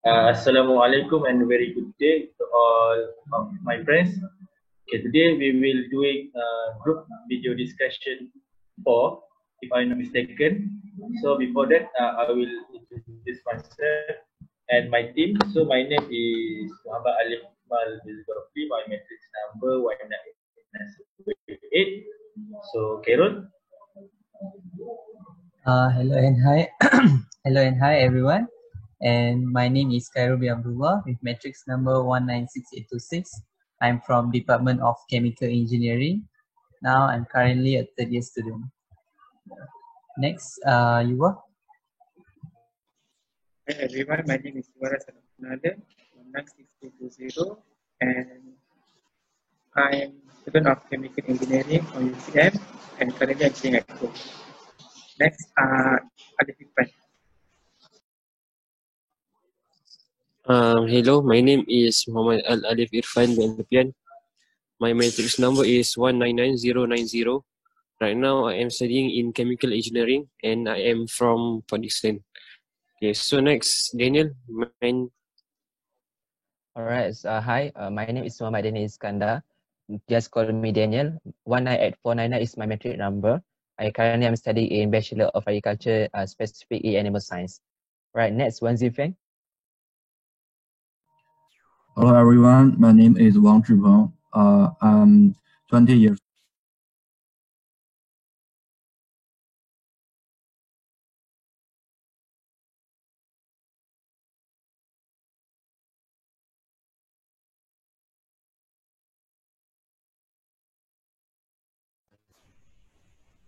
Assalamualaikum and very good day to all of my friends. Okay, today we will doing group video discussion 4, if I'm not mistaken. So before that, I will introduce myself and my team. So my name is Muhammad Alif Mal Bilgofi. My matrix number 198. So Khairul. Hello and hi. Hello and hi everyone. And my name is Khairubi Abdullah with matrix number 196826. I'm from Department of Chemical Engineering. Now I'm currently a third year student. Next, Yuva. Hi everyone, my name is Yuvaras Anandan, 19620, and I am student of Chemical Engineering from UCM and currently I'm staying at home. Next, Alif Iqbal. Hello, my name is Muhammad Al Alif Irfan bin Lupian. My matrix number is 199090. Right now, I am studying in chemical engineering and I am from Pakistan. Okay, so next, Daniel. Alright, hi, my name is Muhammad Daniel Iskandar. Just call me Daniel. 198499 is my matric number. I currently am studying in Bachelor of Agriculture, specific in Animal Science. Right, next, Wan Zifeng. Hello everyone, my name is Wang Zhipeng. I'm 20 years.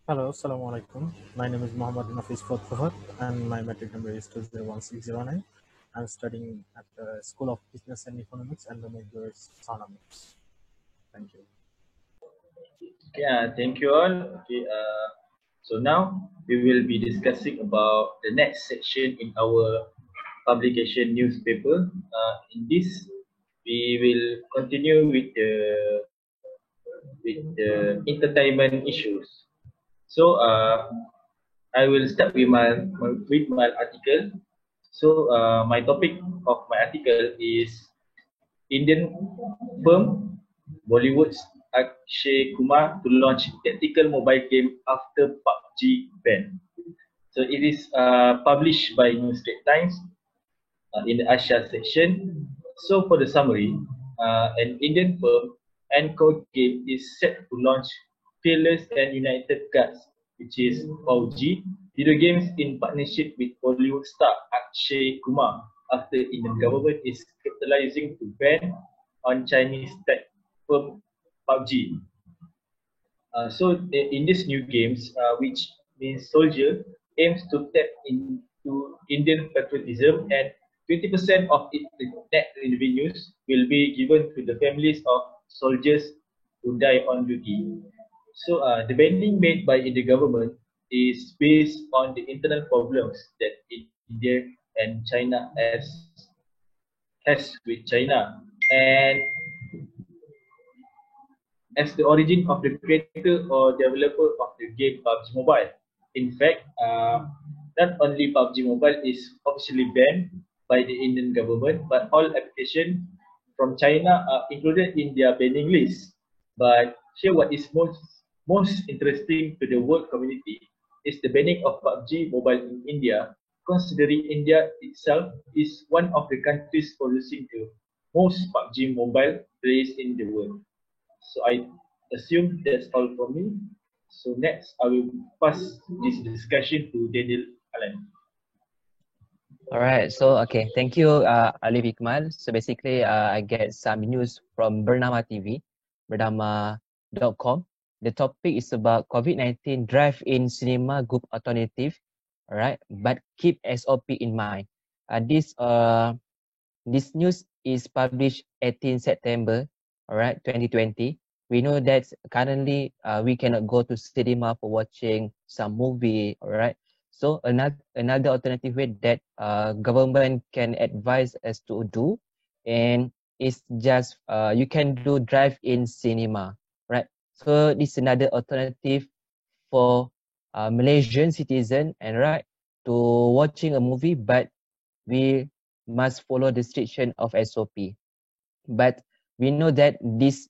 Hello, Assalamualaikum. My name is Muhammad Nafis Fahad and my matric number is 201609. I'm studying at the School of Business and Economics and the major is economics. Thank you. Yeah, thank you all. Okay, so now we will be discussing about the next section in our publication newspaper. In this, we will continue with the entertainment issues. So I will start with my article. So my topic of my article is Indian firm Bollywood's Akshay Kumar to launch tactical mobile game after PUBG ban. So it is published by New Straits Times in the Asia section. So for the summary, an Indian firm Encore Game is set to launch Fearless and United Guards, which is PUBG, video games in partnership with Bollywood star Akshay Kumar after Indian government is capitalizing to ban on Chinese tech firm PUBG. So in these new games, which means Soldier aims to tap into Indian patriotism, and 20% of its net revenues will be given to the families of soldiers who die on duty. So the banning made by the government is based on the internal problems that India and China has with China, and as the origin of the creator or developer of the game PUBG Mobile. In fact, not only PUBG Mobile is officially banned by the Indian government, but all applications from China are included in their banning list. But here, what is most interesting to the world community is the banning of PUBG Mobile in India, considering India itself is one of the countries producing the most PUBG Mobile players in the world. So I assume that's all from me. So next, I will pass this discussion to Daniel Alan. Alright, so okay, thank you, Alif Iqmal. So basically, I get some news from Bernama TV, bernama.com. The topic is about COVID-19 drive-in cinema group alternative. Alright, but keep SOP in mind. This news is published 18 September, alright, 2020. We know that currently we cannot go to cinema for watching some movie, alright. So another alternative way that government can advise us to do, and it's just you can do drive-in cinema, right? So this is another alternative for Malaysian citizen, and right, to watching a movie, but we must follow the restriction of SOP. But we know that this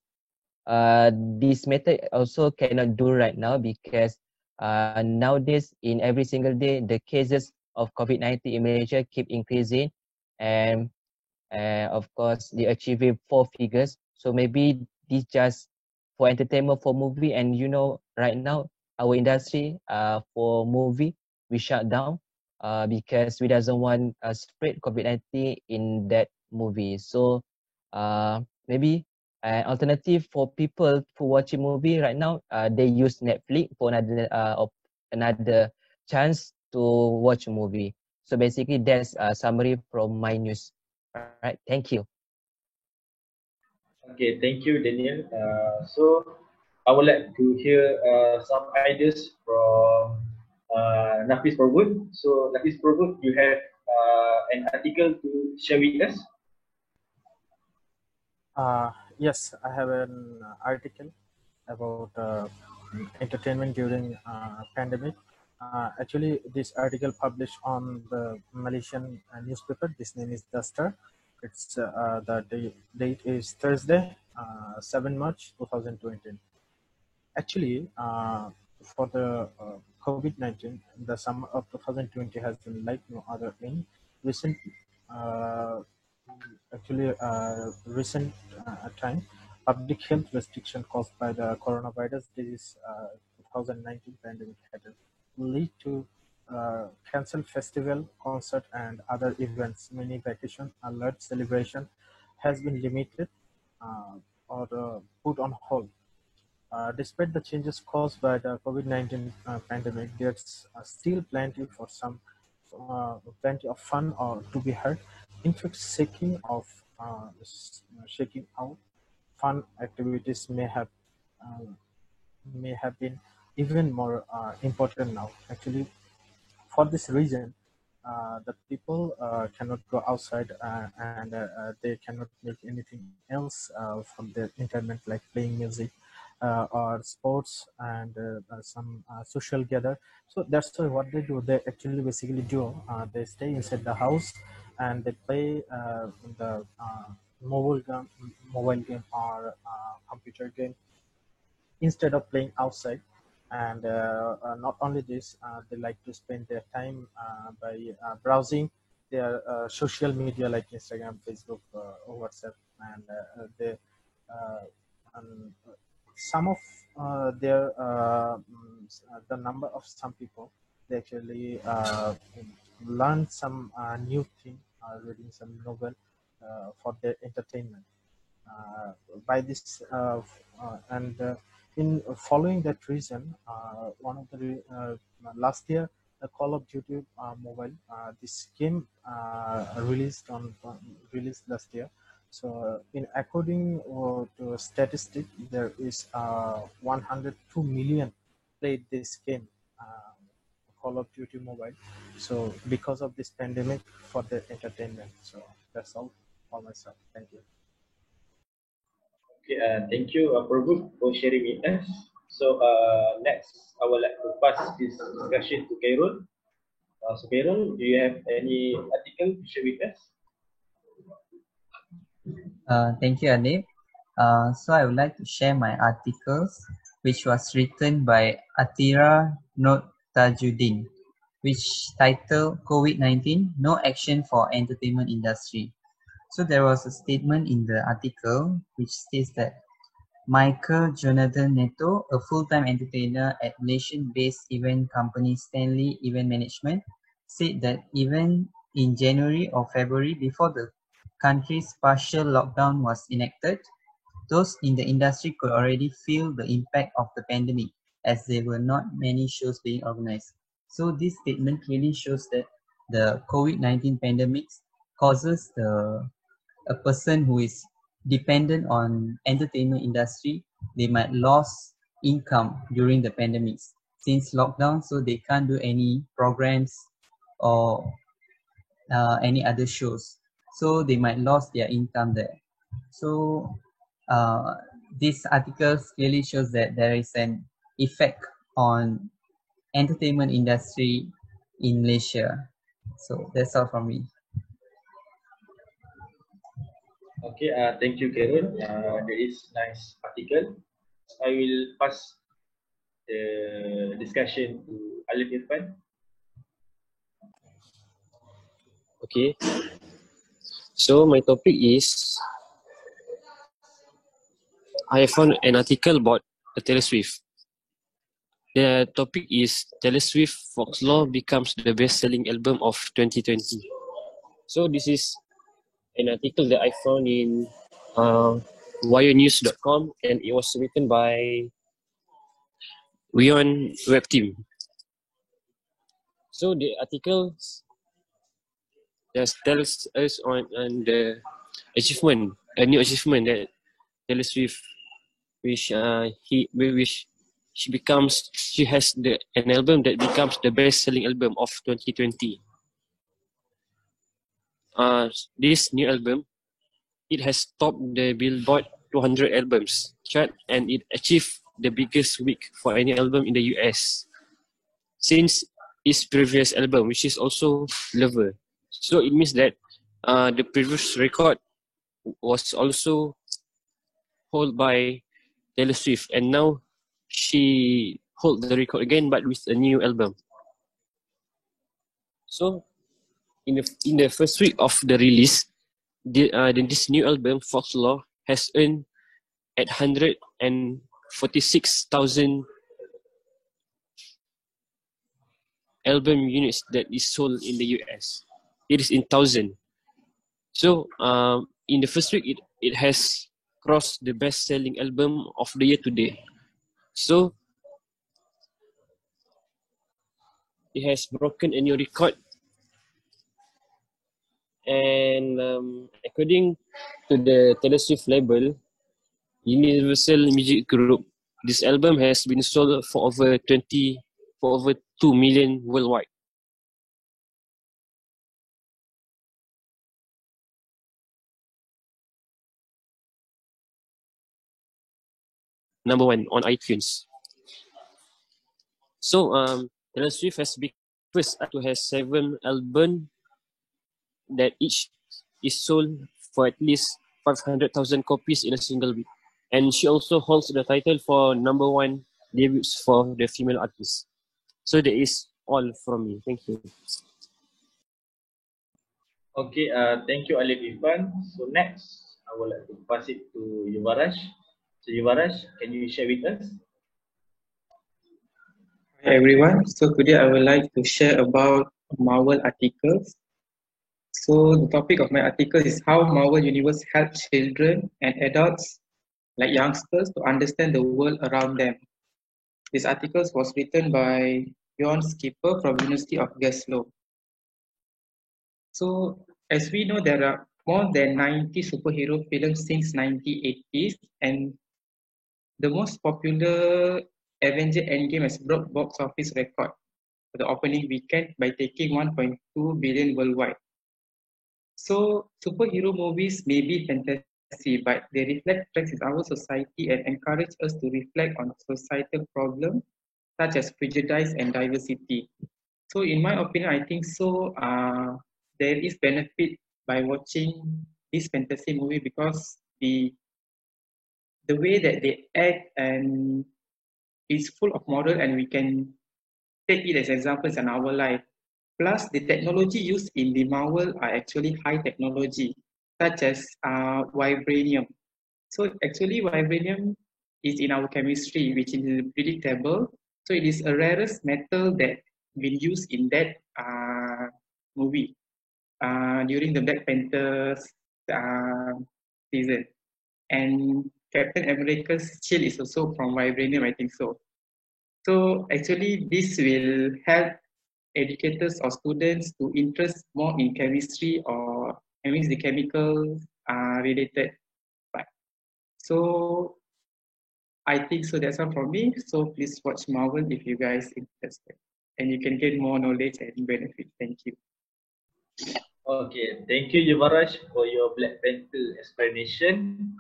method also cannot do right now because nowadays in every single day the cases of COVID-19 in Malaysia keep increasing, and of course they achieving 4 figures. So maybe this just for entertainment for movie, and right now our industry for movie we shut down because we doesn't want spread COVID-19 in that movie. So maybe an alternative for people for watching movie right now, they use Netflix for another chance to watch a movie. So basically that's a summary from my news. All right, thank you. Okay, thank you, Daniel. So I would like to hear some ideas from Nafis Probut. So Nafis Probut, you have an article to share with us. Yes, I have an article about entertainment during pandemic. Actually, this article published on the Malaysian newspaper. This name is The Star. It's the date is Thursday, 7 March 2020. Actually, for the COVID-19, the summer of 2020 has been like no other in recent. Uh, recent time, public health restriction caused by the coronavirus disease 2019 pandemic had lead to cancel festival, concert, and other events. Many vacation alert celebration has been limited or put on hold. Despite the changes caused by the COVID-19 pandemic, there's still plenty of fun or to be had. In fact, shaking out fun activities may have been even more important now. Actually, for this reason, the people cannot go outside and they cannot make anything else from their entertainment, like playing music or sports and some social gather. So that's why what they do, they actually basically do, they stay inside the house and they play the mobile game or computer game instead of playing outside. And not only this, they like to spend their time by browsing their social media like Instagram, Facebook, or WhatsApp, and and some of the number of some people, they actually learn some new thing, reading some novel for their entertainment. By this and in following that reason, one of the last year, the Call of Duty mobile, this game released last year. So in according to statistic, there is 102 million played this game, Call of Duty mobile. So because of this pandemic, for their entertainment. So that's all for myself. Thank you. Okay, thank you, Prabhu, for sharing with us. So next, I would like to pass this discussion to Khairul. So Khairul, do you have any article to share with us? Thank you, Adib. So I would like to share my articles, which was written by Atira Not Tajuddin, which titled COVID-19, No Action for Entertainment Industry. So there was a statement in the article which states that Michael Jonathan Neto, a full-time entertainer at Malaysian-based event company Stanley Event Management, said that even in January or February, before the country's partial lockdown was enacted, those in the industry could already feel the impact of the pandemic, as there were not many shows being organized. So this statement clearly shows that the COVID-19 pandemic causes a person who is dependent on entertainment industry, they might lose income during the pandemic since lockdown, so they can't do any programs or any other shows, so they might lose their income there. So this article clearly shows that there is an effect on entertainment industry in Malaysia. So that's all from me. Okay, thank you, Carol. That is nice article. I will pass the discussion to Alif Irfan. Okay. So my topic is I found an article about the Taylor Swift. The topic is Taylor Swift Folklore becomes the best-selling album of 2020. So this is an article that I found in wirenews.com, and it was written by Wion Web Team. So the article just tells us on the achievement, a new achievement that Taylor Swift, which she has an album that becomes the best-selling album of 2020. This new album, it has topped the Billboard 200 albums chart, and it achieved the biggest week for any album in the US since its previous album, which is also Lover. So it means that the previous record was also held by Taylor Swift, and now she hold the record again, but with a new album. So in the first week of the release, this new album, Folklore, has earned 846,000 album units that is sold in the US. It is in thousand. So in the first week, it has crossed the best-selling album of the year today. So it has broken a new record. And according to the Taylor Swift label, Universal Music Group, this album has been sold for over 2 million worldwide. Number 1 on iTunes. So Taylor Swift has been first to have 7 albums that each is sold for at least 500,000 copies in a single week. And she also holds the title for number 1 debuts for the female artist. So that is all from me. Thank you. Okay, thank you, Alif Irfan. So next, I would like to pass it to Yuvaraj. So Yuvaraj, can you share with us? Hi everyone. So today I would like to share about Marvel articles. So the topic of my article is how Marvel Universe helps children and adults like youngsters to understand the world around them. This article was written by Bjorn Skipper from University of Glasgow. So as we know, there are more than 90 superhero films since 1980s, and the most popular Avenger Endgame has broke box office record for the opening weekend by taking 1.2 billion worldwide. So superhero movies may be fantasy, but they reflect trends in our society and encourage us to reflect on societal problems such as prejudice and diversity. So in my opinion, I think so. There is benefit by watching this fantasy movie because the way that they act and is full of moral, and we can take it as examples in our life. Plus, the technology used in the Marvel are actually high technology, such as vibranium. So actually, vibranium is in our chemistry, which is predictable. So it is a rarest metal that been used in that movie during the Black Panther's season. And Captain America's shield is also from vibranium, I think so. So actually, this will help educators or students to interest more in chemistry or the chemical related part. So I think so that's all from me. So please watch Marvel if you guys interested, and you can get more knowledge and benefit. Thank you. Okay, thank you, Yuvaraj, for your Black Panther explanation.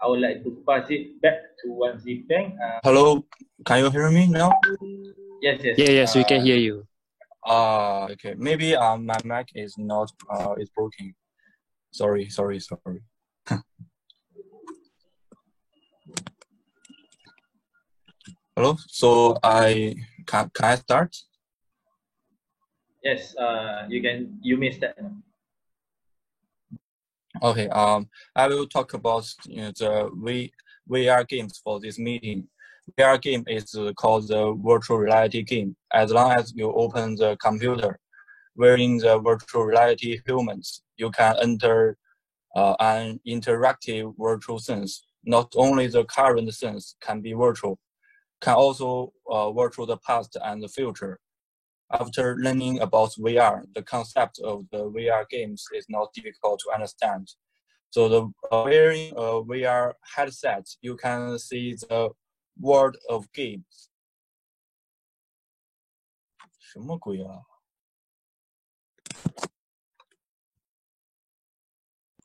I would like to pass it back to Wan Zipeng. Hello, can you hear me now? Yes. Yes, we can hear you. Okay. Maybe my mic is not is broken. Sorry. Hello. So can I start? Yes, you may start now. Okay. I will talk about the VR games for this meeting. VR game is called the virtual reality game. As long as you open the computer, wearing the virtual reality helmets, you can enter an interactive virtual sense. Not only the current sense can be virtual, can also virtual the past and the future. After learning about VR, the concept of the VR games is not difficult to understand. So the wearing a VR headset, you can see the world of games. 什么鬼啊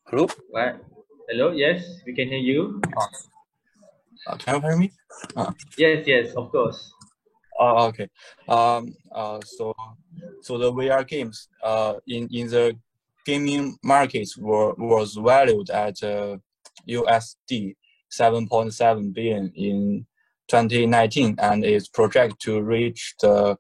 Hello? What? Hello, yes, we can hear you. Can you hear me? Yes, of course. Okay. So the VR games in the gaming markets was valued at USD 7.7 billion in 2019 and is projected to reach the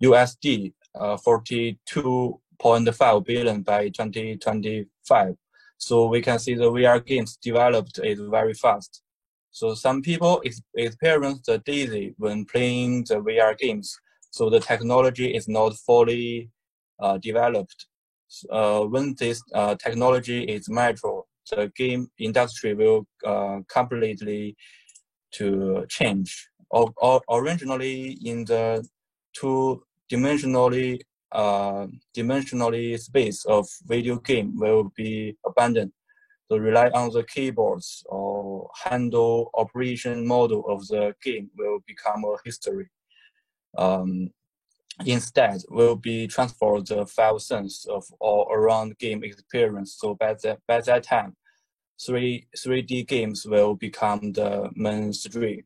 USD 42.5 billion by 2025. So we can see the VR games developed is very fast. So some people experience the dizzy when playing the VR games. So the technology is not fully developed. When this technology is mature, the game industry will completely to change. Originally, in the two-dimensionally space of video game will be abandoned. So rely on the keyboards or handle operation model of the game will become a history. Instead, will be transferred the five sense of all around game experience. So by that time, 3D games will become the mainstream.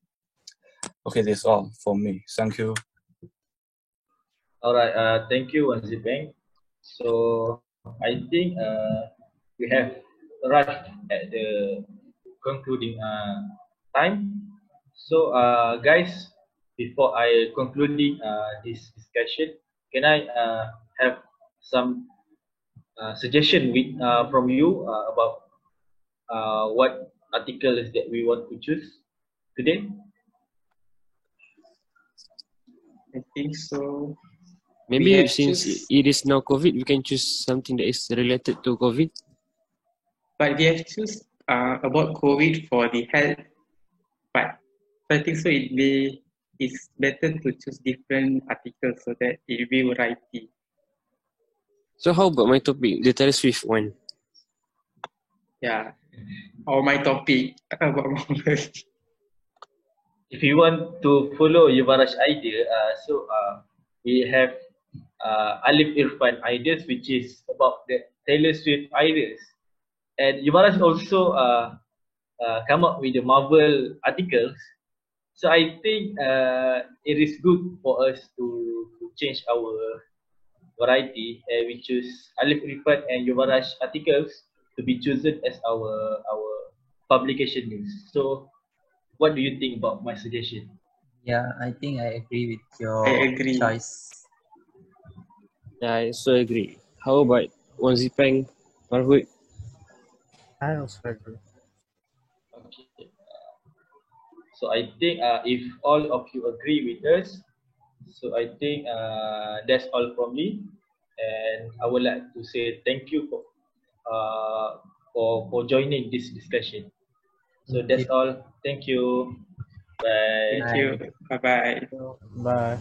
Okay, that's all for me. Thank you. All right, thank you, Wanzipeng. So I think we have arrived at the concluding time. So guys, before I concluding this discussion, can I have some suggestion with from you about what articles that we want to choose today? I think so. Maybe have since choose- it is now COVID, we can choose something that is related to COVID. But we have choose about COVID for the health part. So I think so it's better to choose different articles so that it will be variety. So how about my topic, the Taylor Swift one? Yeah. Or my topic about Marvel. If you want to follow Yuvaraj's idea, we have Alif Irfan ideas, which is about the Taylor Swift ideas, and Yuvaraj also come up with the Marvel articles. So I think it is good for us to change our variety, and we choose Alif Irfan and Yuvaraj articles to be chosen as our publication news. So what do you think about my suggestion? Yeah, I think I agree with your I agree. choice. Yeah, I also agree. How about Wanzipeng, Farhud? I also agree. Okay. So I think if all of you agree with us, so I think that's all from me, and I would like to say thank you for joining this discussion. So that's all. Thank you. Bye. Thank you. Bye bye. Bye.